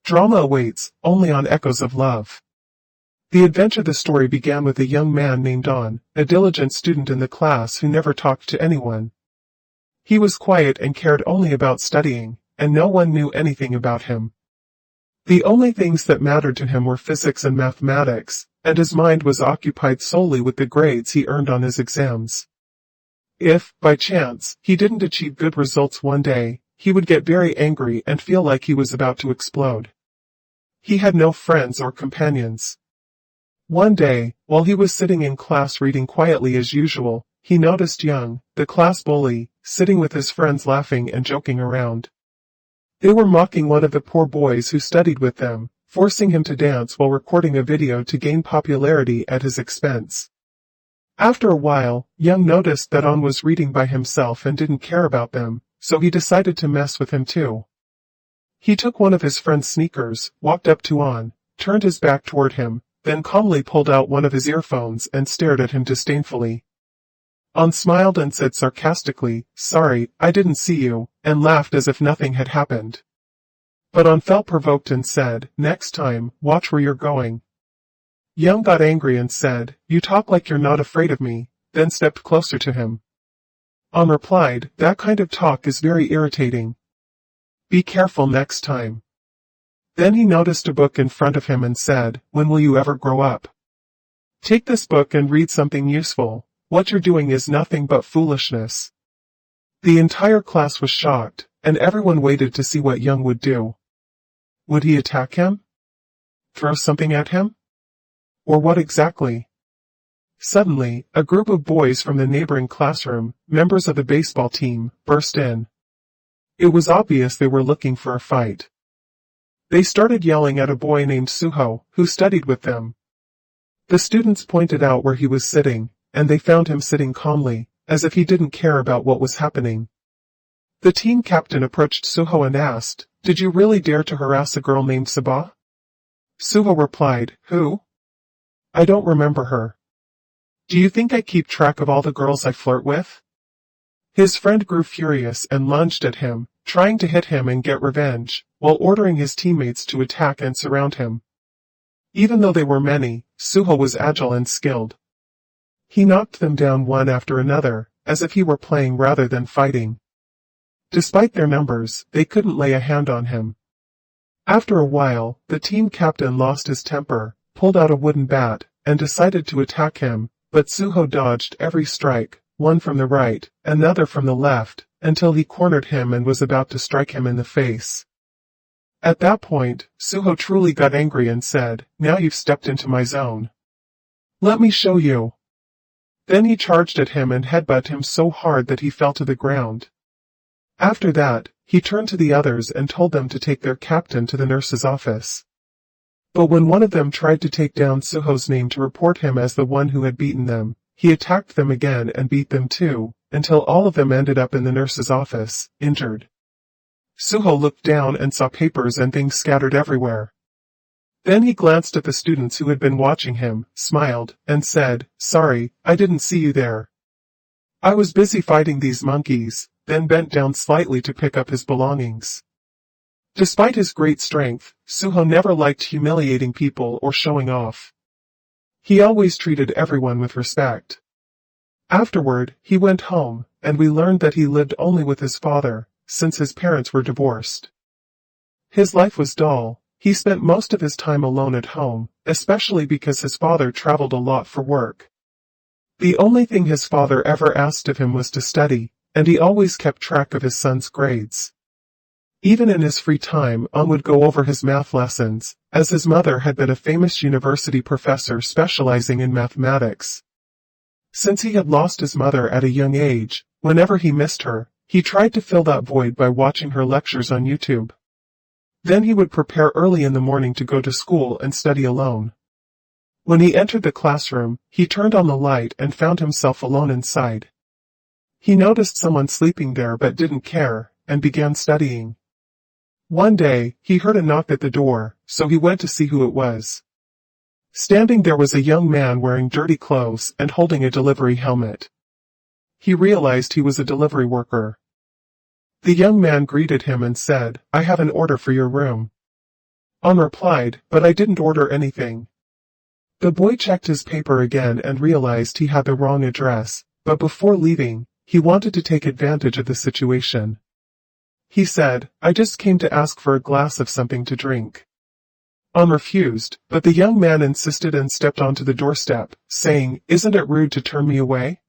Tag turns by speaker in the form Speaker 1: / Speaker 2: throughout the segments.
Speaker 1: Drama awaits, only on Echoes of Love. The adventure of the story began with a young man named Don, a diligent student in the class who never talked to anyone. He was quiet and cared only about studying, and no one knew anything about him. The only things that mattered to him were physics and mathematics, and his mind was occupied solely with the grades he earned on his exams. If, by chance, he didn't achieve good results one day, he would get very angry and feel like he was about to explode. He had no friends or companions. One day, while he was sitting in class reading quietly as usual, he noticed Young, the class bully, sitting with his friends laughing and joking around. They were mocking one of the poor boys who studied with them, forcing him to dance while recording a video to gain popularity at his expense. After a while, Young noticed that On was reading by himself and didn't care about them, so he decided to mess with him too. He took one of his friend's sneakers, walked up to On, turned his back toward him, then calmly pulled out one of his earphones and stared at him disdainfully. On smiled and said sarcastically, "Sorry, I didn't see you," and laughed as if nothing had happened. But On felt provoked and said, "Next time, watch where you're going." Young got angry and said, "You talk like you're not afraid of me," then stepped closer to him. On replied, "That kind of talk is very irritating. Be careful next time." Then he noticed a book in front of him and said, "When will you ever grow up? Take this book and read something useful. What you're doing is nothing but foolishness." The entire class was shocked, and everyone waited to see what Young would do. Would he attack him? Throw something at him? Or what exactly? Suddenly, a group of boys from the neighboring classroom, members of the baseball team, burst in. It was obvious they were looking for a fight. They started yelling at a boy named Suho, who studied with them. The students pointed out where he was sitting, and they found him sitting calmly, as if he didn't care about what was happening. The team captain approached Suho and asked, "Did you really dare to harass a girl named Sabah?" Suho replied, "Who? I don't remember her. Do you think I keep track of all the girls I flirt with?" His friend grew furious and lunged at him, trying to hit him and get revenge, while ordering his teammates to attack and surround him. Even though they were many, Suho was agile and skilled. He knocked them down one after another, as if he were playing rather than fighting. Despite their numbers, they couldn't lay a hand on him. After a while, the team captain lost his temper, pulled out a wooden bat, and decided to attack him, but Suho dodged every strike, one from the right, another from the left, until he cornered him and was about to strike him in the face. At that point, Suho truly got angry and said, "Now you've stepped into my zone. Let me show you." Then he charged at him and headbutted him so hard that he fell to the ground. After that, he turned to the others and told them to take their captain to the nurse's office. But when one of them tried to take down Suho's name to report him as the one who had beaten them, he attacked them again and beat them too, until all of them ended up in the nurse's office, injured. Suho looked down and saw papers and things scattered everywhere. Then he glanced at the students who had been watching him, smiled, and said, "Sorry, I didn't see you there. I was busy fighting these monkeys," then bent down slightly to pick up his belongings. Despite his great strength, Suho never liked humiliating people or showing off. He always treated everyone with respect. Afterward, he went home, and we learned that he lived only with his father, since his parents were divorced. His life was dull. He spent most of his time alone at home, especially because his father traveled a lot for work. The only thing his father ever asked of him was to study, and he always kept track of his son's grades. Even in his free time, On would go over his math lessons, as his mother had been a famous university professor specializing in mathematics. Since he had lost his mother at a young age, whenever he missed her, he tried to fill that void by watching her lectures on YouTube. Then he would prepare early in the morning to go to school and study alone. When he entered the classroom, he turned on the light and found himself alone inside. He noticed someone sleeping there but didn't care, and began studying. One day, he heard a knock at the door, so he went to see who it was. Standing there was a young man wearing dirty clothes and holding a delivery helmet. He realized he was a delivery worker. The young man greeted him and said, "I have an order for your room." On replied, "But I didn't order anything." The boy checked his paper again and realized he had the wrong address, but before leaving, he wanted to take advantage of the situation. He said, "I just came to ask for a glass of something to drink." On refused, but the young man insisted and stepped onto the doorstep, saying, "Isn't it rude to turn me away?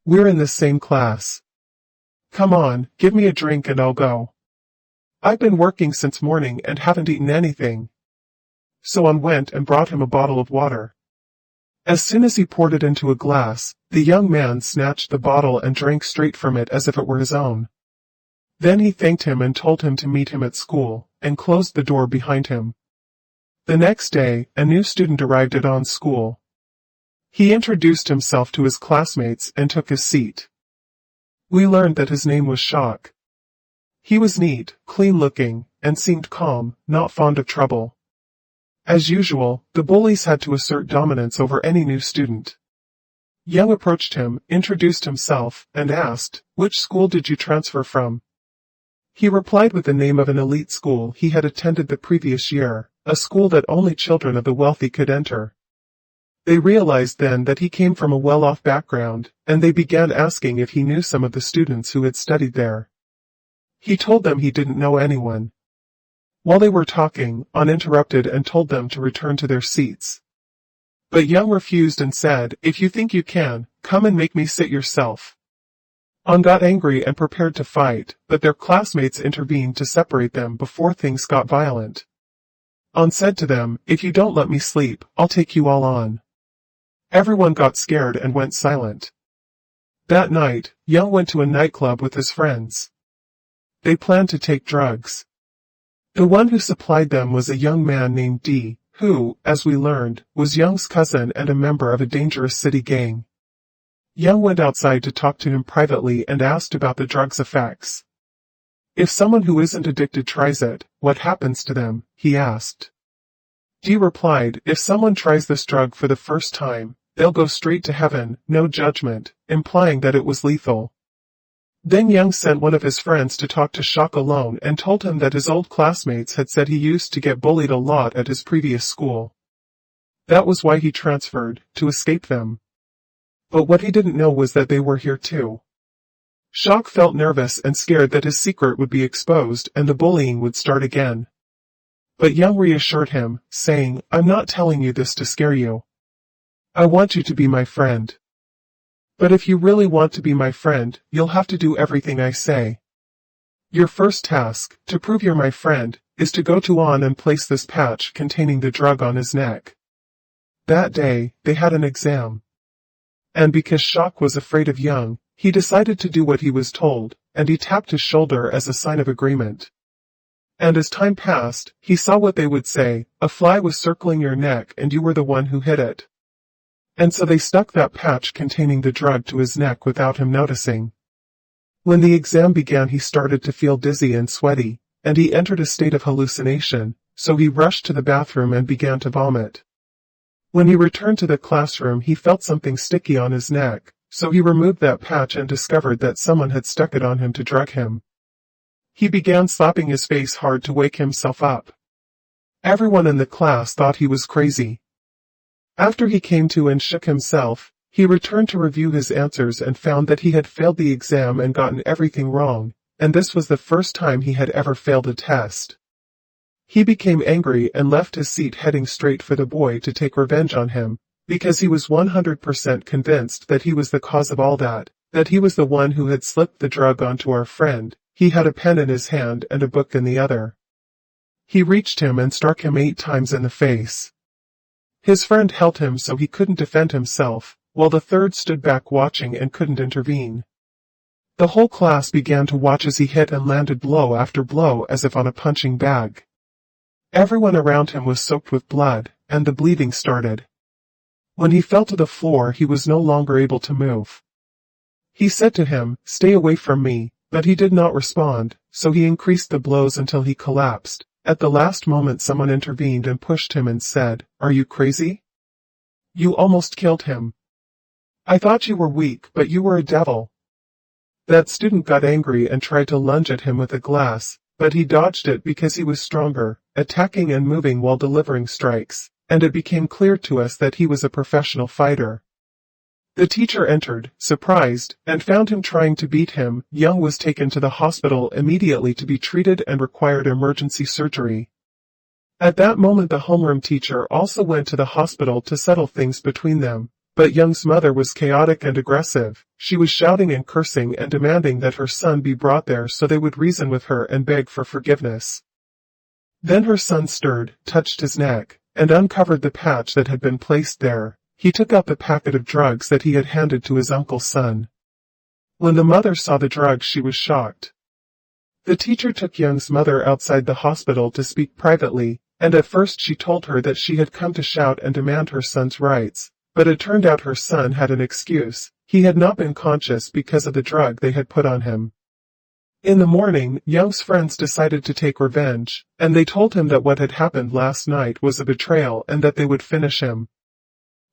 Speaker 1: We're in the same class. Come on, give me a drink and I'll go. I've been working since morning and haven't eaten anything." So on went and brought him a bottle of water. As soon as he poured it into a glass, the young man snatched the bottle and drank straight from it as if it were his own. Then he thanked him and told him to meet him at school, and closed the door behind him. The next day, a new student arrived at On's school. He introduced himself to his classmates and took his seat. We learned that his name was Shock. He was neat, clean-looking, and seemed calm, not fond of trouble. As usual, the bullies had to assert dominance over any new student. Young approached him, introduced himself, and asked, "Which school did you transfer from?" He replied with the name of an elite school he had attended the previous year, a school that only children of the wealthy could enter. They realized then that he came from a well-off background, and they began asking if he knew some of the students who had studied there. He told them he didn't know anyone. While they were talking, On interrupted and told them to return to their seats. But Young refused and said, "If you think you can, come and make me sit yourself." On got angry and prepared to fight, but their classmates intervened to separate them before things got violent. On said to them, "If you don't let me sleep, I'll take you all on." Everyone got scared and went silent. That night, Young went to a nightclub with his friends. They planned to take drugs. The one who supplied them was a young man named D, who, as we learned, was Young's cousin and a member of a dangerous city gang. Young went outside to talk to him privately and asked about the drug's effects. "If someone who isn't addicted tries it, what happens to them?" he asked. D replied, "If someone tries this drug for the first time, they'll go straight to heaven, no judgment," implying that it was lethal. Then Young sent one of his friends to talk to Shock alone and told him that his old classmates had said he used to get bullied a lot at his previous school. That was why he transferred, to escape them. But what he didn't know was that they were here too. Shock felt nervous and scared that his secret would be exposed and the bullying would start again. But Young reassured him, saying, "I'm not telling you this to scare you. I want you to be my friend. But if you really want to be my friend, you'll have to do everything I say. Your first task, to prove you're my friend, is to go to On and place this patch containing the drug on his neck." That day, they had an exam. And because Shock was afraid of Young, he decided to do what he was told, and he tapped his shoulder as a sign of agreement. And as time passed, he saw what they would say, "A fly was circling your neck and you were the one who hit it." And so they stuck that patch containing the drug to his neck without him noticing. When the exam began, he started to feel dizzy and sweaty, and he entered a state of hallucination, so he rushed to the bathroom and began to vomit. When he returned to the classroom, he felt something sticky on his neck, so he removed that patch and discovered that someone had stuck it on him to drug him. He began slapping his face hard to wake himself up. Everyone in the class thought he was crazy. After he came to and shook himself, he returned to review his answers and found that he had failed the exam and gotten everything wrong, and this was the first time he had ever failed a test. He became angry and left his seat heading straight for the boy to take revenge on him, because he was 100% convinced that he was the cause of all that he was the one who had slipped the drug onto our friend. He had a pen in his hand and a book in the other. He reached him and struck him 8 times in the face. His friend held him so he couldn't defend himself, while the third stood back watching and couldn't intervene. The whole class began to watch as he hit and landed blow after blow as if on a punching bag. Everyone around him was soaked with blood, and the bleeding started. When he fell to the floor, he was no longer able to move. He said to him, "Stay away from me," but he did not respond, so he increased the blows until he collapsed. At the last moment someone intervened and pushed him and said, "Are you crazy? You almost killed him. I thought you were weak, but you were a devil." That student got angry and tried to lunge at him with a glass, but he dodged it because he was stronger, attacking and moving while delivering strikes, and it became clear to us that he was a professional fighter. The teacher entered, surprised, and found him trying to beat him. Young was taken to the hospital immediately to be treated and required emergency surgery. At that moment the homeroom teacher also went to the hospital to settle things between them, but Young's mother was chaotic and aggressive. She was shouting and cursing and demanding that her son be brought there so they would reason with her and beg for forgiveness. Then her son stirred, touched his neck, and uncovered the patch that had been placed there. He took up a packet of drugs that he had handed to his uncle's son. When the mother saw the drugs, she was shocked. The teacher took Young's mother outside the hospital to speak privately, and at first she told her that she had come to shout and demand her son's rights, but it turned out her son had an excuse. He had not been conscious because of the drug they had put on him. In the morning, Young's friends decided to take revenge, and they told him that what had happened last night was a betrayal and that they would finish him.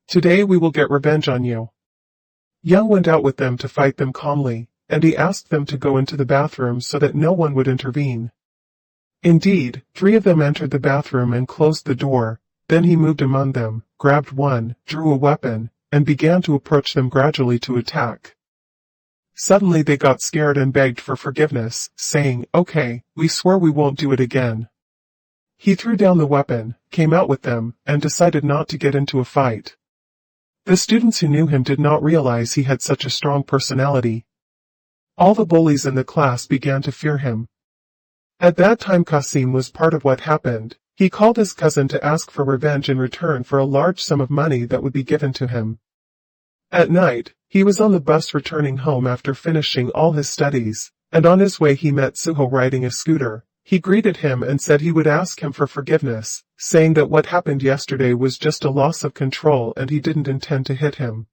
Speaker 1: "Today we will get revenge on you." Young went out with them to fight them calmly, and he asked them to go into the bathroom so that no one would intervene. Indeed, 3 of them entered the bathroom and closed the door. Then he moved among them, grabbed one, drew a weapon, and began to approach them gradually to attack. Suddenly they got scared and begged for forgiveness, saying, "Okay, we swear we won't do it again." He threw down the weapon, came out with them, and decided not to get into a fight. The students who knew him did not realize he had such a strong personality. All the bullies in the class began to fear him. At that time Qasim was part of what happened. He called his cousin to ask for revenge in return for a large sum of money that would be given to him. At night, he was on the bus returning home after finishing all his studies, and on his way he met Suho riding a scooter. He greeted him and said he would ask him for forgiveness, saying that what happened yesterday was just a loss of control and he didn't intend to hit him.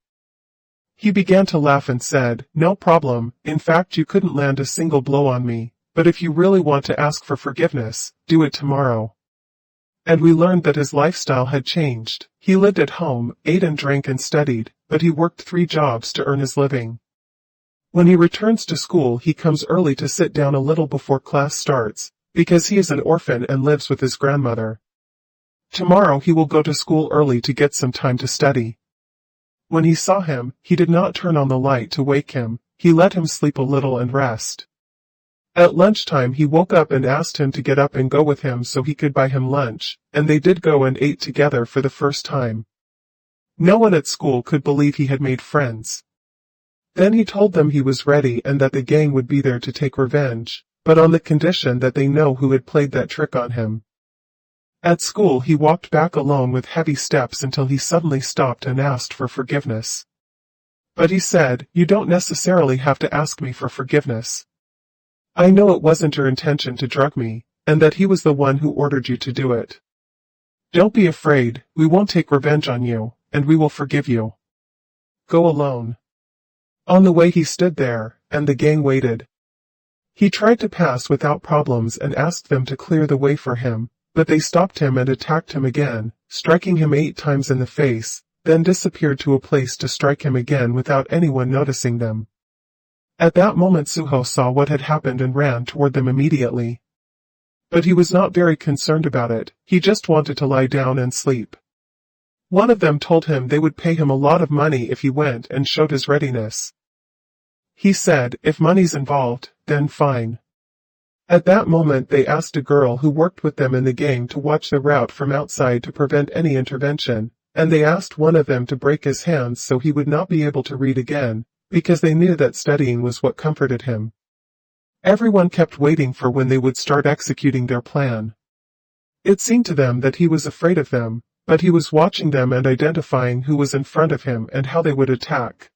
Speaker 1: He began to laugh and said, "No problem, in fact you couldn't land a single blow on me, but if you really want to ask for forgiveness, do it tomorrow." And we learned that his lifestyle had changed. He lived at home, ate and drank and studied, but he worked 3 jobs to earn his living. When he returns to school he comes early to sit down a little before class starts, because he is an orphan and lives with his grandmother. Tomorrow he will go to school early to get some time to study. When he saw him, he did not turn on the light to wake him. He let him sleep a little and rest. At lunchtime he woke up and asked him to get up and go with him so he could buy him lunch, and they did go and ate together for the first time. No one at school could believe he had made friends. Then he told them he was ready and that the gang would be there to take revenge, but on the condition that they know who had played that trick on him. At school he walked back alone with heavy steps until he suddenly stopped and asked for forgiveness. But he said, "You don't necessarily have to ask me for forgiveness. I know it wasn't your intention to drug me, and that he was the one who ordered you to do it. Don't be afraid, we won't take revenge on you, and we will forgive you. Go alone." On the way he stood there, and the gang waited. He tried to pass without problems and asked them to clear the way for him, but they stopped him and attacked him again, striking him 8 times in the face, then disappeared to a place to strike him again without anyone noticing them. At that moment Suho saw what had happened and ran toward them immediately. But he was not very concerned about it, he just wanted to lie down and sleep. One of them told him they would pay him a lot of money if he went and showed his readiness. He said, "If money's involved, then fine." At that moment they asked a girl who worked with them in the gang to watch the route from outside to prevent any intervention, and they asked one of them to break his hands so he would not be able to read again, because they knew that studying was what comforted him. Everyone kept waiting for when they would start executing their plan. It seemed to them that he was afraid of them, but he was watching them and identifying who was in front of him and how they would attack.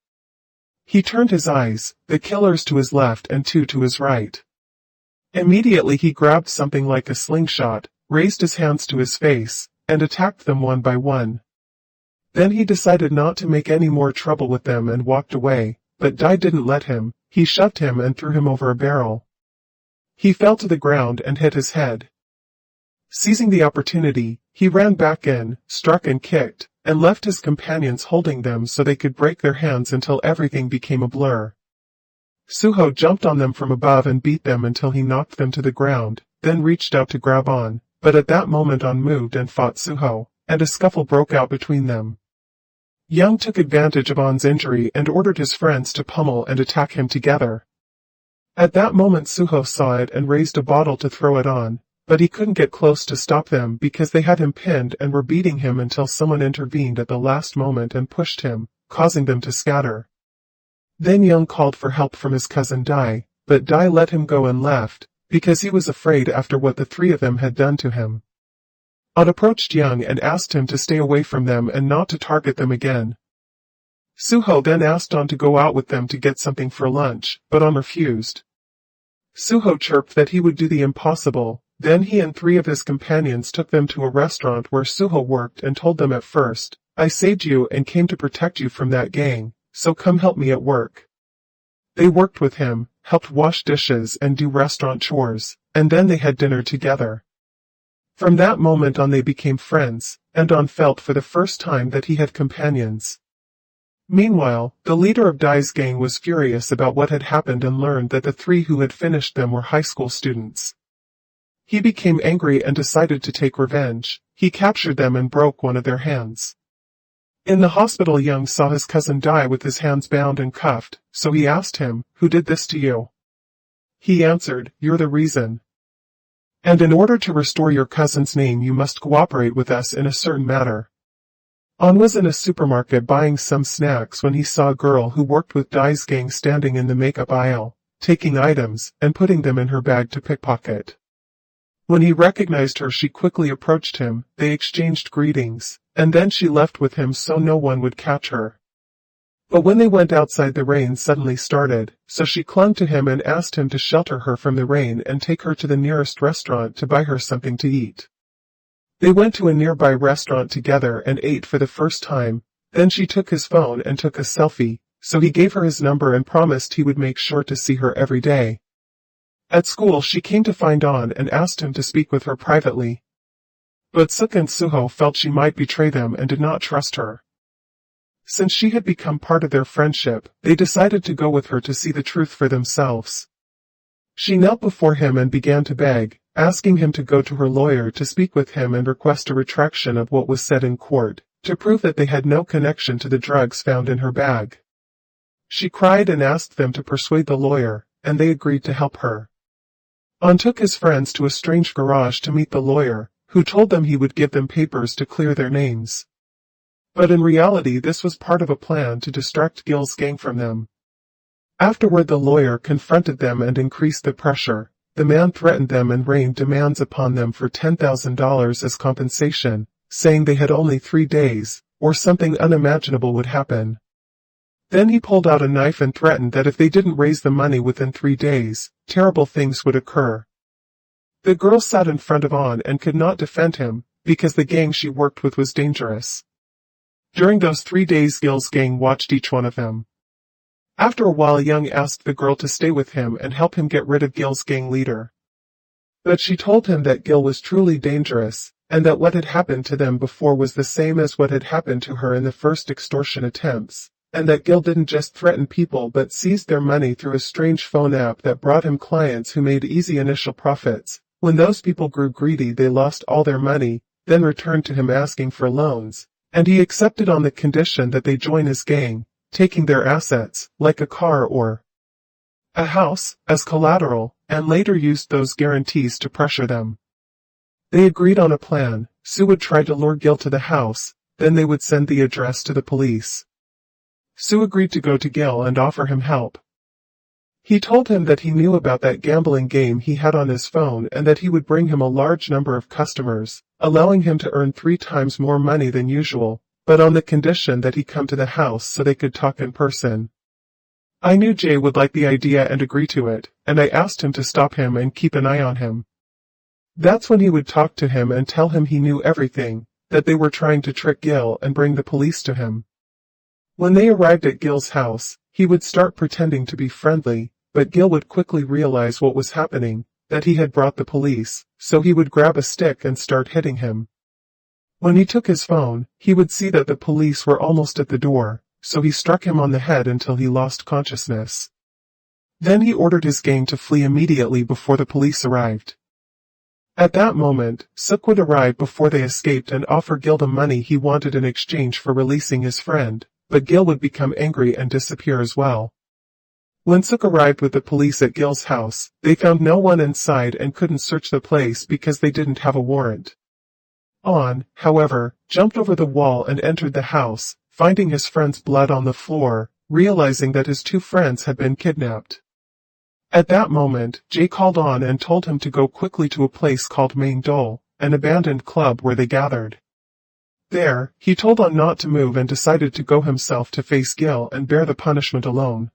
Speaker 1: He turned his eyes, the killers to his left and 2 to his right. Immediately he grabbed something like a slingshot, raised his hands to his face, and attacked them one by one. Then he decided not to make any more trouble with them and walked away, but Dai didn't let him. He shoved him and threw him over a barrel. He fell to the ground and hit his head. Seizing the opportunity, he ran back in, struck and kicked, and left his companions holding them so they could break their hands until everything became a blur. Suho jumped on them from above and beat them until he knocked them to the ground. then reached out to grab On, but at that moment On moved and fought Suho, and a scuffle broke out between them. Young took advantage of On's injury and ordered his friends to pummel and attack him together. At that moment Suho saw it and raised a bottle to throw at On, but he couldn't get close to stop them because they had him pinned and were beating him until someone intervened at the last moment and pushed him, causing them to scatter. Then Young called for help from his cousin Dai, but Dai let him go and left, because he was afraid after what the three of them had done to him. On approached Young and asked him to stay away from them and not to target them again. Suho then asked On to go out with them to get something for lunch, but On refused. Suho chirped that he would do the impossible, then he and three of his companions took them to a restaurant where Suho worked and told them at first, "I saved you and came to protect you from that gang, so come help me at work." They worked with him, helped wash dishes and do restaurant chores, and then they had dinner together. From that moment on they became friends, and On felt for the first time that he had companions. Meanwhile, the leader of Dai's gang was furious about what had happened and learned that the three who had finished them were high school students. He became angry and decided to take revenge. He captured them and broke one of their hands. In the hospital Young saw his cousin Dai with his hands bound and cuffed, so he asked him, "Who did this to you?" He answered, "You're the reason. And in order to restore your cousin's name you must cooperate with us in a certain matter." On was in a supermarket buying some snacks when he saw a girl who worked with Dai's gang standing in the makeup aisle, taking items and putting them in her bag to pickpocket. When he recognized her she quickly approached him, they exchanged greetings, and then she left with him so no one would catch her. But when they went outside the rain suddenly started, so she clung to him and asked him to shelter her from the rain and take her to the nearest restaurant to buy her something to eat. They went to a nearby restaurant together and ate for the first time, then she took his phone and took a selfie, so he gave her his number and promised he would make sure to see her every day. At school she came to find On and asked him to speak with her privately. But Suk and Suho felt she might betray them and did not trust her. Since she had become part of their friendship, they decided to go with her to see the truth for themselves. She knelt before him and began to beg, asking him to go to her lawyer to speak with him and request a retraction of what was said in court, to prove that they had no connection to the drugs found in her bag. She cried and asked them to persuade the lawyer, and they agreed to help her. On took his friends to a strange garage to meet the lawyer, who told them he would give them papers to clear their names. But in reality this was part of a plan to distract Gil's gang from them. Afterward the lawyer confronted them and increased the pressure. The man threatened them and rained demands upon them for $10,000 as compensation, saying they had only 3 days, or something unimaginable would happen. Then he pulled out a knife and threatened that if they didn't raise the money within 3 days, terrible things would occur. The girl sat in front of On and could not defend him, because the gang she worked with was dangerous. During those 3 days Gil's gang watched each one of them. After a while Young asked the girl to stay with him and help him get rid of Gil's gang leader. But she told him that Gil was truly dangerous, and that what had happened to them before was the same as what had happened to her in the first extortion attempts, and that Gil didn't just threaten people but seized their money through a strange phone app that brought him clients who made easy initial profits. When those people grew greedy they lost all their money, then returned to him asking for loans, and he accepted on the condition that they join his gang, taking their assets, like a car or a house, as collateral, and later used those guarantees to pressure them. They agreed on a plan. Sue would try to lure Gil to the house, then they would send the address to the police. Sue agreed to go to Gil and offer him help. He told him that he knew about that gambling game he had on his phone and that he would bring him a large number of customers, allowing him to earn 3 times more money than usual, but on the condition that he come to the house so they could talk in person. I knew Jay would like the idea and agree to it, and I asked him to stop him and keep an eye on him. That's when he would talk to him and tell him he knew everything, that they were trying to trick Gil and bring the police to him. When they arrived at Gil's house, he would start pretending to be friendly, but Gil would quickly realize what was happening, that he had brought the police, so he would grab a stick and start hitting him. When he took his phone, he would see that the police were almost at the door, so he struck him on the head until he lost consciousness. Then he ordered his gang to flee immediately before the police arrived. At that moment, Suk would arrive before they escaped and offer Gil the money he wanted in exchange for releasing his friend, but Gil would become angry and disappear as well. When Suk arrived with the police at Gil's house, they found no one inside and couldn't search the place because they didn't have a warrant. On, however, jumped over the wall and entered the house, finding his friend's blood on the floor, realizing that his two friends had been kidnapped. At that moment, Jay called On and told him to go quickly to a place called Main Dole, an abandoned club where they gathered. There, he told On not to move and decided to go himself to face Gil and bear the punishment alone.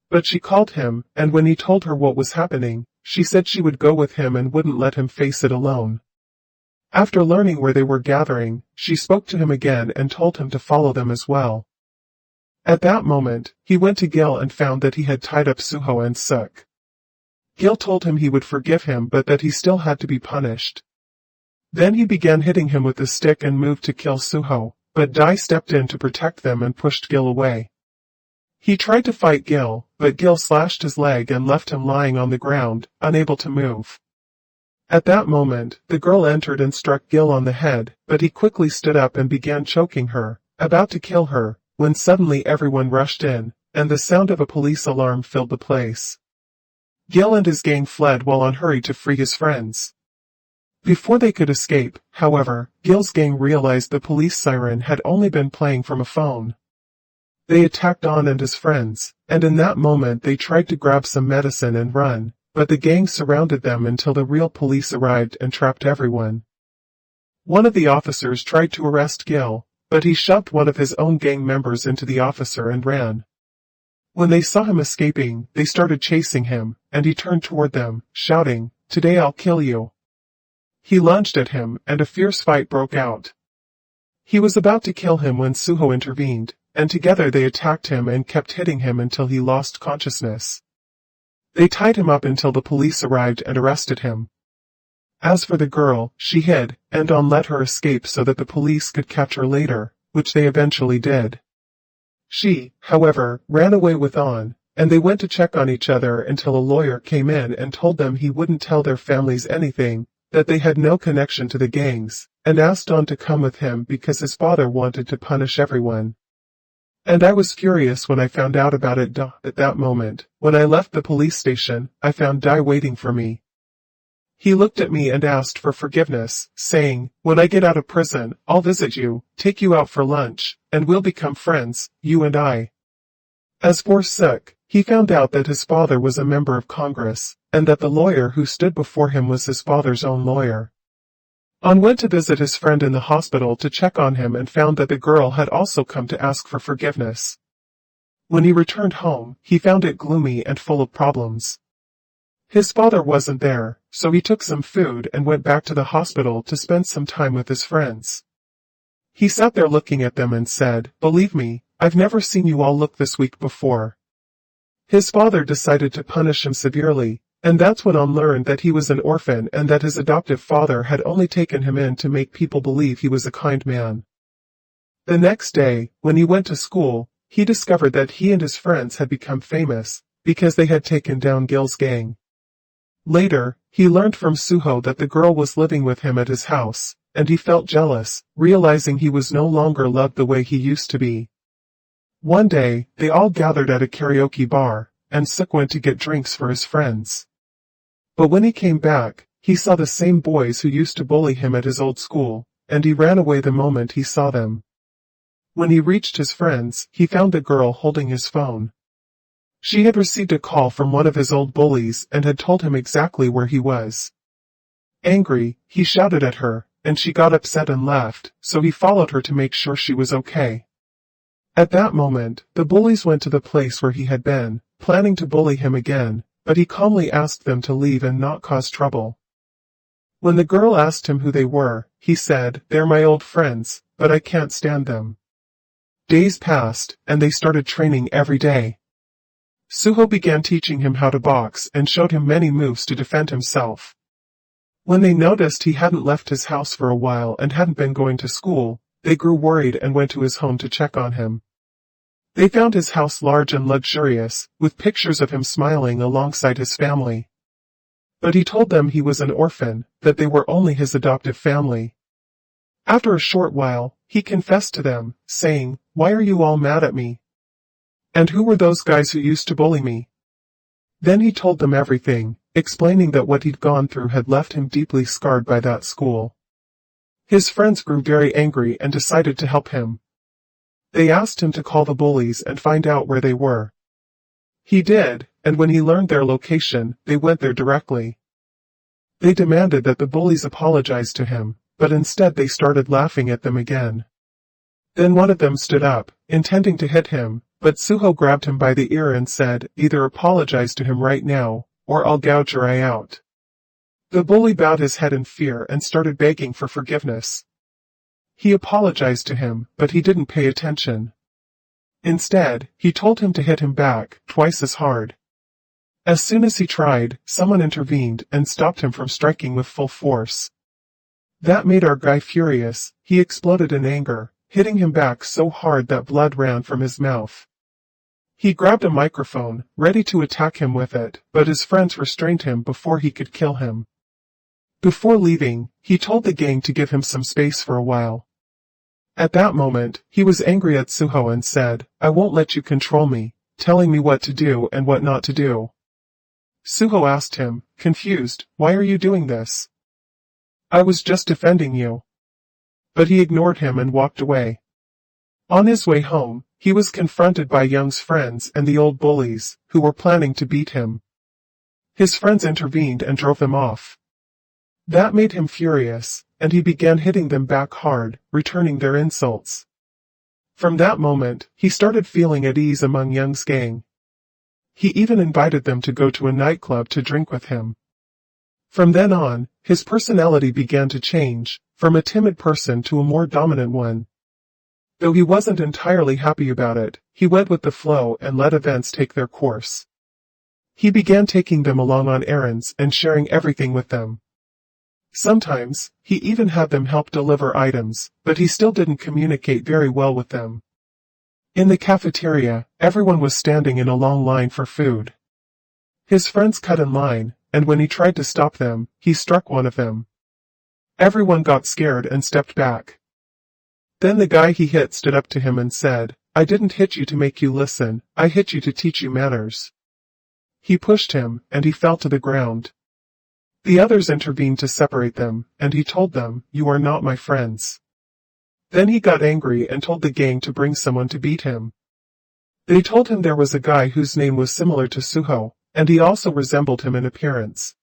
Speaker 1: But she called him, and when he told her what was happening, she said she would go with him and wouldn't let him face it alone. After learning where they were gathering, she spoke to him again and told him to follow them as well. At that moment, he went to Gil and found that he had tied up Suho and Suk. Gil told him he would forgive him but that he still had to be punished. Then he began hitting him with the stick and moved to kill Suho, but Dai stepped in to protect them and pushed Gil away. He tried to fight Gil, but Gil slashed his leg and left him lying on the ground, unable to move. At that moment, the girl entered and struck Gil on the head, but he quickly stood up and began choking her, about to kill her, when suddenly everyone rushed in, and the sound of a police alarm filled the place. Gil and his gang fled while On hurried to free his friends. Before they could escape, however, Gil's gang realized the police siren had only been playing from a phone. They attacked On and his friends, and in that moment they tried to grab some medicine and run, but the gang surrounded them until the real police arrived and trapped everyone. One of the officers tried to arrest Gil, but he shoved one of his own gang members into the officer and ran. When they saw him escaping, they started chasing him, and he turned toward them, shouting, "Today I'll kill you." He lunged at him, and a fierce fight broke out. He was about to kill him when Suho intervened, and together they attacked him and kept hitting him until he lost consciousness. They tied him up until the police arrived and arrested him. As for the girl, she hid, and On let her escape so that the police could catch her later, which they eventually did. She, however, ran away with On, and they went to check on each other until a lawyer came in and told them he wouldn't tell their families anything, that they had no connection to the gangs, and asked On to come with him because his father wanted to punish everyone. And I was furious when I found out about it. At that moment, when I left the police station, I found Dai waiting for me. He looked at me and asked for forgiveness, saying, "When I get out of prison, I'll visit you, take you out for lunch, and we'll become friends, you and I." As for Suk, he found out that his father was a member of Congress, and that the lawyer who stood before him was his father's own lawyer. On went to visit his friend in the hospital to check on him and found that the girl had also come to ask for forgiveness. When he returned home, he found it gloomy and full of problems. His father wasn't there, so he took some food and went back to the hospital to spend some time with his friends. He sat there looking at them and said, "Believe me, I've never seen you all look this weak before." His father decided to punish him severely, and that's when On learned that he was an orphan and that his adoptive father had only taken him in to make people believe he was a kind man. The next day, when he went to school, he discovered that he and his friends had become famous, because they had taken down Gil's gang. Later, he learned from Suho that the girl was living with him at his house, and he felt jealous, realizing he was no longer loved the way he used to be. One day, they all gathered at a karaoke bar, and Suk went to get drinks for his friends. But when he came back, he saw the same boys who used to bully him at his old school, and he ran away the moment he saw them. When he reached his friends, he found the girl holding his phone. She had received a call from one of his old bullies and had told him exactly where he was. Angry, he shouted at her, and she got upset and left, so he followed her to make sure she was okay. At that moment, the bullies went to the place where he had been, planning to bully him again, but he calmly asked them to leave and not cause trouble. When the girl asked him who they were, he said, "They're my old friends, but I can't stand them." Days passed, and they started training every day. Suho began teaching him how to box and showed him many moves to defend himself. When they noticed he hadn't left his house for a while and hadn't been going to school, they grew worried and went to his home to check on him. They found his house large and luxurious, with pictures of him smiling alongside his family. But he told them he was an orphan, that they were only his adoptive family. After a short while, he confessed to them, saying, "Why are you all mad at me? And who were those guys who used to bully me?" Then he told them everything, explaining that what he'd gone through had left him deeply scarred by that school. His friends grew very angry and decided to help him. They asked him to call the bullies and find out where they were. He did, and when he learned their location, they went there directly. They demanded that the bullies apologize to him, but instead they started laughing at them again. Then one of them stood up, intending to hit him, but Suho grabbed him by the ear and said, "Either apologize to him right now, or I'll gouge your eye out." The bully bowed his head in fear and started begging for forgiveness. He apologized to him, but he didn't pay attention. Instead, he told him to hit him back, twice as hard. As soon as he tried, someone intervened and stopped him from striking with full force. That made our guy furious. He exploded in anger, hitting him back so hard that blood ran from his mouth. He grabbed a microphone, ready to attack him with it, but his friends restrained him before he could kill him. Before leaving, he told the gang to give him some space for a while. At that moment, he was angry at Suho and said, "I won't let you control me, telling me what to do and what not to do." Suho asked him, confused, "Why are you doing this?" "I was just defending you." But he ignored him and walked away. On his way home, he was confronted by Young's friends and the old bullies, who were planning to beat him. His friends intervened and drove him off. That made him furious, and he began hitting them back hard, returning their insults. From that moment, he started feeling at ease among Young's gang. He even invited them to go to a nightclub to drink with him. From then on, his personality began to change, from a timid person to a more dominant one. Though he wasn't entirely happy about it, he went with the flow and let events take their course. He began taking them along on errands and sharing everything with them. Sometimes, he even had them help deliver items, but he still didn't communicate very well with them. In the cafeteria, everyone was standing in a long line for food. His friends cut in line, and when he tried to stop them, he struck one of them. Everyone got scared and stepped back. Then the guy he hit stood up to him and said, "I didn't hit you to make you listen, I hit you to teach you manners." He pushed him, and he fell to the ground. The others intervened to separate them, and he told them, "You are not my friends." Then he got angry and told the gang to bring someone to beat him. They told him there was a guy whose name was similar to Suho, and he also resembled him in appearance.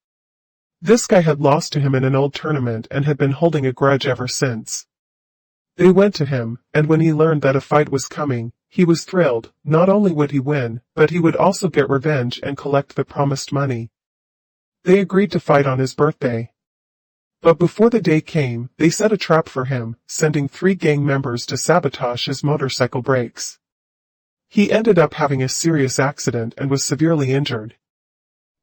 Speaker 1: This guy had lost to him in an old tournament and had been holding a grudge ever since. They went to him, and when he learned that a fight was coming, he was thrilled. Not only would he win, but he would also get revenge and collect the promised money. They agreed to fight on his birthday. But before the day came, they set a trap for him, sending 3 gang members to sabotage his motorcycle brakes. He ended up having a serious accident and was severely injured.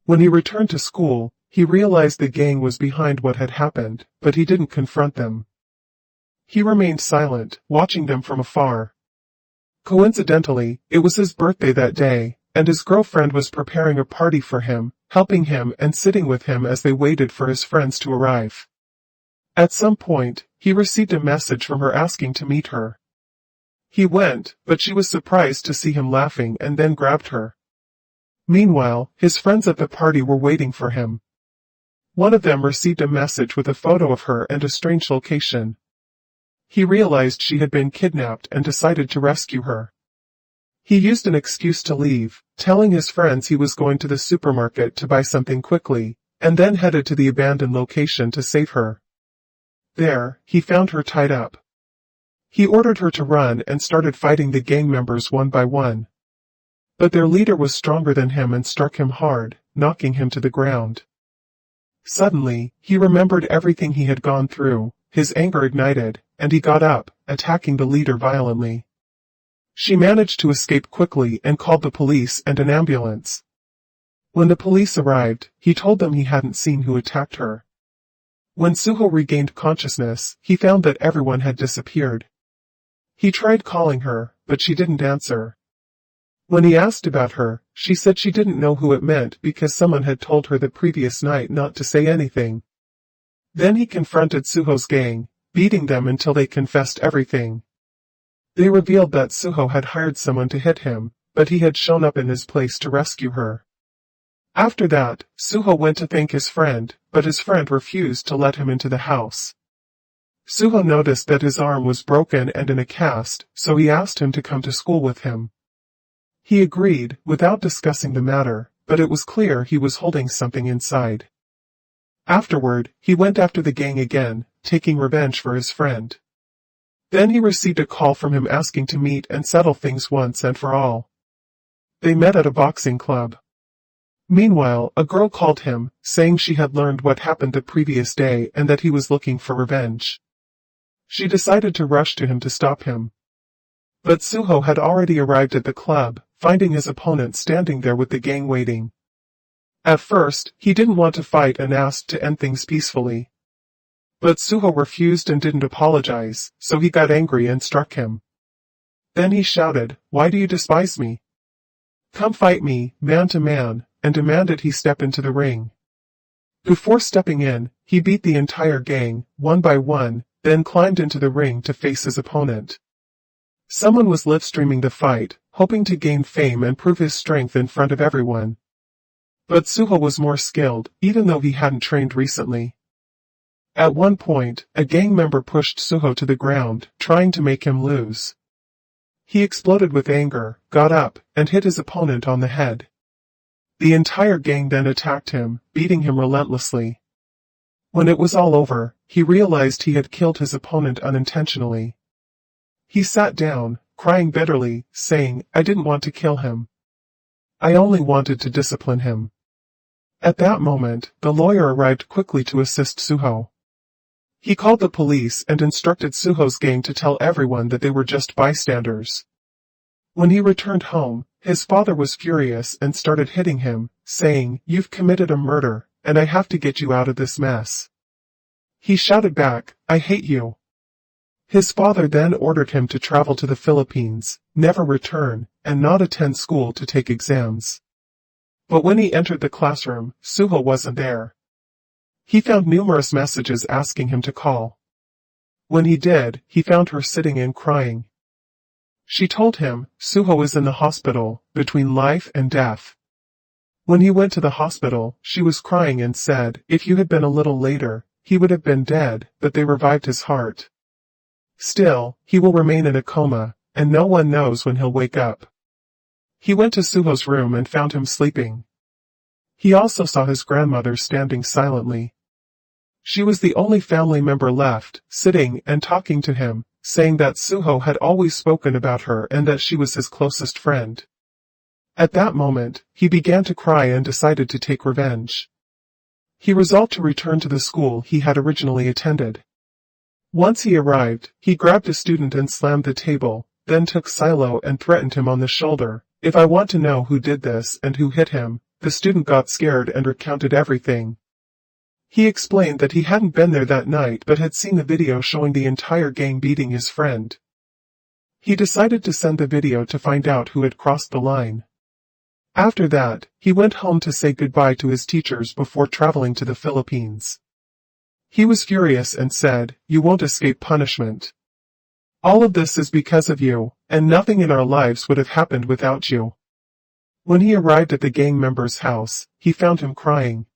Speaker 1: When he returned to school, he realized the gang was behind what had happened, but he didn't confront them. He remained silent, watching them from afar. Coincidentally, it was his birthday that day, and his girlfriend was preparing a party for him, helping him and sitting with him as they waited for his friends to arrive. At some point, he received a message from her asking to meet her. He went, but she was surprised to see him laughing and then grabbed her. Meanwhile, his friends at the party were waiting for him. One of them received a message with a photo of her and a strange location. He realized she had been kidnapped and decided to rescue her. He used an excuse to leave, telling his friends he was going to the supermarket to buy something quickly, and then headed to the abandoned location to save her. There, he found her tied up. He ordered her to run and started fighting the gang members one by one. But their leader was stronger than him and struck him hard, knocking him to the ground. Suddenly, he remembered everything he had gone through, his anger ignited, and he got up, attacking the leader violently. She managed to escape quickly and called the police and an ambulance. When the police arrived, he told them he hadn't seen who attacked her. When Suho regained consciousness, he found that everyone had disappeared. He tried calling her, but she didn't answer. When he asked about her, she said she didn't know who it meant because someone had told her the previous night not to say anything. Then he confronted Suho's gang, beating them until they confessed everything. They revealed that Suho had hired someone to hit him, but he had shown up in his place to rescue her. After that, Suho went to thank his friend, but his friend refused to let him into the house. Suho noticed that his arm was broken and in a cast, so he asked him to come to school with him. He agreed, without discussing the matter, but it was clear he was holding something inside. Afterward, he went after the gang again, taking revenge for his friend. Then he received a call from him asking to meet and settle things once and for all. They met at a boxing club. Meanwhile, a girl called him, saying she had learned what happened the previous day and that he was looking for revenge. She decided to rush to him to stop him. But Suho had already arrived at the club, finding his opponent standing there with the gang waiting. At first, he didn't want to fight and asked to end things peacefully. But Suho refused and didn't apologize, so he got angry and struck him. Then he shouted, "Why do you despise me? Come fight me, man to man," and demanded he step into the ring. Before stepping in, he beat the entire gang, one by one, then climbed into the ring to face his opponent. Someone was live-streaming the fight, hoping to gain fame and prove his strength in front of everyone. But Suho was more skilled, even though he hadn't trained recently. At one point, a gang member pushed Suho to the ground, trying to make him lose. He exploded with anger, got up, and hit his opponent on the head. The entire gang then attacked him, beating him relentlessly. When it was all over, he realized he had killed his opponent unintentionally. He sat down, crying bitterly, saying, "I didn't want to kill him. I only wanted to discipline him." At that moment, the lawyer arrived quickly to assist Suho. He called the police and instructed Suho's gang to tell everyone that they were just bystanders. When he returned home, his father was furious and started hitting him, saying, "You've committed a murder, and I have to get you out of this mess." He shouted back, "I hate you." His father then ordered him to travel to the Philippines, never return, and not attend school to take exams. But when he entered the classroom, Suho wasn't there. He found numerous messages asking him to call. When he did, he found her sitting and crying. She told him, Suho is in the hospital, between life and death. When he went to the hospital, she was crying and said, if you had been a little later, he would have been dead, but they revived his heart. Still, he will remain in a coma, and no one knows when he'll wake up. He went to Suho's room and found him sleeping. He also saw his grandmother standing silently. She was the only family member left, sitting and talking to him, saying that Suho had always spoken about her and that she was his closest friend. At that moment, he began to cry and decided to take revenge. He resolved to return to the school he had originally attended. Once he arrived, he grabbed a student and slammed the table, then took Silo and threatened him on the shoulder. If I want to know who did this and who hit him, the student got scared and recounted everything. He explained that he hadn't been there that night but had seen the video showing the entire gang beating his friend. He decided to send the video to find out who had crossed the line. After that, he went home to say goodbye to his teachers before traveling to the Philippines. He was furious and said, "You won't escape punishment. All of this is because of you, and nothing in our lives would have happened without you." When he arrived at the gang member's house, he found him crying.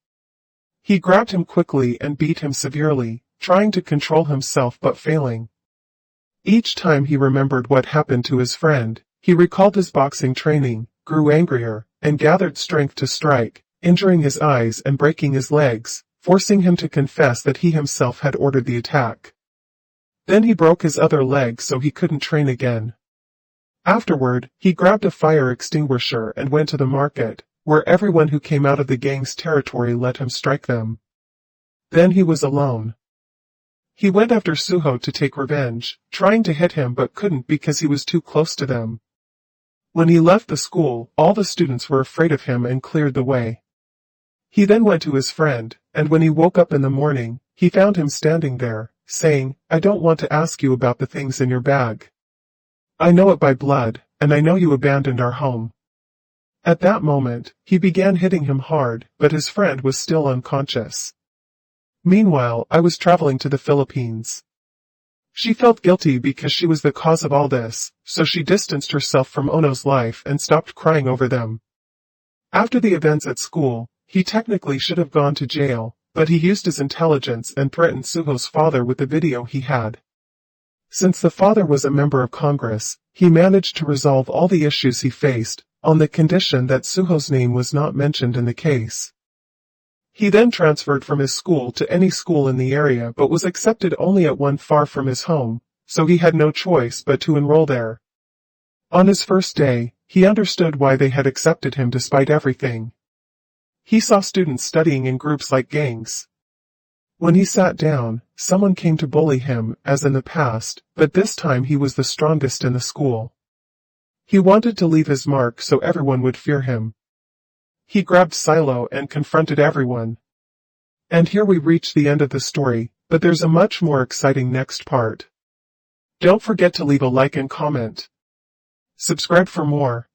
Speaker 1: He grabbed him quickly and beat him severely, trying to control himself but failing. Each time he remembered what happened to his friend, he recalled his boxing training, grew angrier, and gathered strength to strike, injuring his eyes and breaking his legs, forcing him to confess that he himself had ordered the attack. Then he broke his other leg so he couldn't train again. Afterward, he grabbed a fire extinguisher and went to the market, where everyone who came out of the gang's territory let him strike them. Then he was alone. He went after Suho to take revenge, trying to hit him but couldn't because he was too close to them. When he left the school, all the students were afraid of him and cleared the way. He then went to his friend, and when he woke up in the morning, he found him standing there, saying, "I don't want to ask you about the things in your bag. I know it by blood, and I know you abandoned our home. At that moment, he began hitting him hard, but his friend was still unconscious. Meanwhile, I was traveling to the Philippines. She felt guilty because she was the cause of all this, so she distanced herself from Ono's life and stopped crying over them. After the events at school, he technically should have gone to jail, but he used his intelligence and threatened Suho's father with the video he had. Since the father was a member of Congress, he managed to resolve all the issues he faced, on the condition that Suho's name was not mentioned in the case. He then transferred from his school to any school in the area but was accepted only at one far from his home, so he had no choice but to enroll there. On his first day, he understood why they had accepted him despite everything. He saw students studying in groups like gangs. When he sat down, someone came to bully him, as in the past, but this time he was the strongest in the school. He wanted to leave his mark so everyone would fear him. He grabbed Silo and confronted everyone. And here we reach the end of the story, but there's a much more exciting next part. Don't forget to leave a like and comment. Subscribe for more.